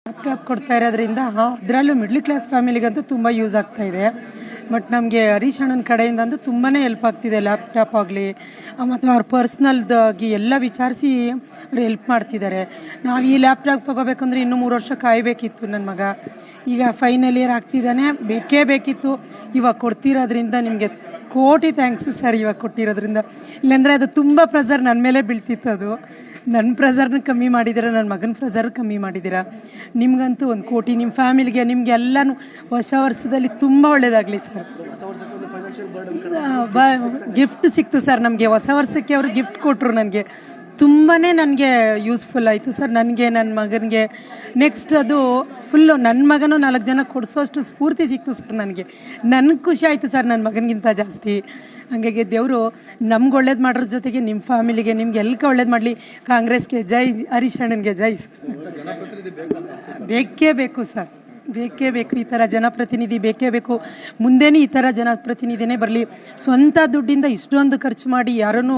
Laptop ಕೊಡ್ತಾ ಇರೋದ್ರಿಂದ ಅದರಲ್ಲೂ ಮಿಡ್ಲ್ ಕ್ಲಾಸ್ ಫ್ಯಾಮಿಲಿಗಂತೂ ತುಂಬ ಯೂಸ್ ಆಗ್ತಾ ಇದೆ. ಬಟ್ ನಮಗೆ ಹರೀಶ್ ಅಣ್ಣನ ಕಡೆಯಿಂದ ಅಂತೂ ತುಂಬಾ ಹೆಲ್ಪ್ ಆಗ್ತಿದೆ. ಲ್ಯಾಪ್ಟಾಪ್ ಆಗಲಿ ಮತ್ತು ಅವ್ರ ಪರ್ಸ್ನಲ್ದಾಗಿ ಎಲ್ಲ ವಿಚಾರಿಸಿ ಅವ್ರು ಹೆಲ್ಪ್ ಮಾಡ್ತಿದ್ದಾರೆ. ನಾವು ಈ ಲ್ಯಾಪ್ಟಾಪ್ ತೊಗೋಬೇಕಂದ್ರೆ ಇನ್ನೂ 3 ವರ್ಷ ಕಾಯಬೇಕಿತ್ತು. ನನ್ನ ಮಗ ಈಗ ಫೈನಲ್ ಇಯರ್ ಆಗ್ತಿದ್ದಾನೆ, ಬೇಕೇ ಬೇಕಿತ್ತು. ಇವಾಗ ಕೊಡ್ತಿರೋದ್ರಿಂದ ನಿಮಗೆ ಕೋಟಿ ಥ್ಯಾಂಕ್ಸ್ ಸರ್. ಇವಾಗ ಕೊಟ್ಟಿರೋದ್ರಿಂದ, ಇಲ್ಲಾಂದರೆ ಅದು ತುಂಬ ಪ್ರೆಸರ್ ನನ್ನ ಮೇಲೆ ಬೀಳ್ತಿತ್ತು. ಅದು ನನ್ನ ಪ್ರೆಸರ್ನ ಕಮ್ಮಿ ಮಾಡಿದ್ದೀರಾ, ನನ್ನ ಮಗನ ಪ್ರೆಸರ್ ಕಮ್ಮಿ ಮಾಡಿದ್ದೀರಾ. ನಿಮ್ಗಂತೂ 1 ಕೋಟಿ, ನಿಮ್ಮ ಫ್ಯಾಮಿಲಿಗೆ, ನಿಮಗೆ ಎಲ್ಲನೂ ಹೊಸ ವರ್ಷದಲ್ಲಿ ತುಂಬ ಒಳ್ಳೇದಾಗಲಿ ಸರ್. ಗಿಫ್ಟ್ ಸಿಕ್ತು ಸರ್ ನಮಗೆ. ಹೊಸ ವರ್ಷಕ್ಕೆ ಅವರು ಗಿಫ್ಟ್ ಕೊಟ್ಟರು ನನಗೆ. ತುಂಬಾ ನನಗೆ ಯೂಸ್ಫುಲ್ ಆಯಿತು ಸರ್. ನನಗೆ, ನನ್ನ ಮಗನಿಗೆ, ನೆಕ್ಸ್ಟ್ ಅದು ಫುಲ್ಲು ನನ್ನ ಮಗನೂ 4 ಜನ ಕೊಡಿಸೋಷ್ಟು ಸ್ಫೂರ್ತಿ ಸಿಕ್ತು ಸರ್ ನನಗೆ. ನನಗೆ ಖುಷಿ ಆಯಿತು ಸರ್ ನನ್ನ ಮಗನಿಗಿಂತ ಜಾಸ್ತಿ. ಹಾಗಾಗಿ ದೇವರು ನಮ್ಗೆ ಒಳ್ಳೇದು ಮಾಡೋದ್ರ ಜೊತೆಗೆ ನಿಮ್ಮ ಫ್ಯಾಮಿಲಿಗೆ, ನಿಮ್ಗೆ ಎಲ್ಲಕ್ಕೆ ಒಳ್ಳೇದು ಮಾಡಲಿ. ಕಾಂಗ್ರೆಸ್ಗೆ ಜೈ, ಹರೀಶ್ ಅಣ್ಣನಿಗೆ ಜೈ. ಬೇಕೇ ಬೇಕು ಸರ್, ಬೇಕೇ ಬೇಕು. ಈ ಥರ ಜನಪ್ರತಿನಿಧಿ ಬೇಕೇ ಬೇಕು. ಮುಂದೆನೇ ಈ ಥರ ಜನಪ್ರತಿನಿಧಿನೇ ಬರಲಿ. ಸ್ವಂತ ದುಡ್ಡಿಂದ ಇಷ್ಟೊಂದು ಖರ್ಚು ಮಾಡಿ ಯಾರೂ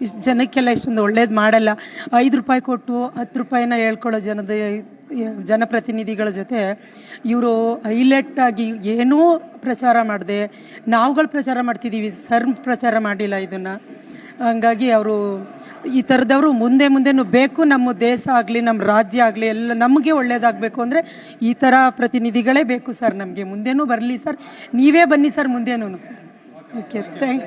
ಇಷ್ಟು ಜನಕ್ಕೆಲ್ಲ ಇಷ್ಟೊಂದು ಒಳ್ಳೇದು ಮಾಡಲ್ಲ. 5 ರೂಪಾಯಿ ಕೊಟ್ಟು 10 ರೂಪಾಯಿನ ಹೇಳ್ಕೊಳ್ಳೋ ಜನಪ್ರತಿನಿಧಿಗಳ ಜೊತೆ ಇವರು ಹೈಲೈಟಾಗಿ ಏನೂ ಪ್ರಚಾರ ಮಾಡದೆ ನಾವುಗಳು ಪ್ರಚಾರ ಮಾಡ್ತಿದ್ದೀವಿ ಸರ್, ಪ್ರಚಾರ ಮಾಡಿಲ್ಲ ಇದನ್ನು. ಹಂಗಾಗಿ ಅವರು ಈ ಥರದವರು ಮುಂದೆನೂ ಬೇಕು. ನಮ್ಮ ದೇಶ ಆಗಲಿ, ನಮ್ಮ ರಾಜ್ಯ ಆಗಲಿ, ಎಲ್ಲ ನಮಗೆ ಒಳ್ಳೇದಾಗಬೇಕು ಅಂದರೆ ಈ ಥರ ಪ್ರತಿನಿಧಿಗಳೇ ಬೇಕು ಸರ್ ನಮಗೆ. ಮುಂದೆನೂ ಬರಲಿ ಸರ್, ನೀವೇ ಬನ್ನಿ ಸರ್ ಮುಂದೆನೂ ಸರ್. Okay, thank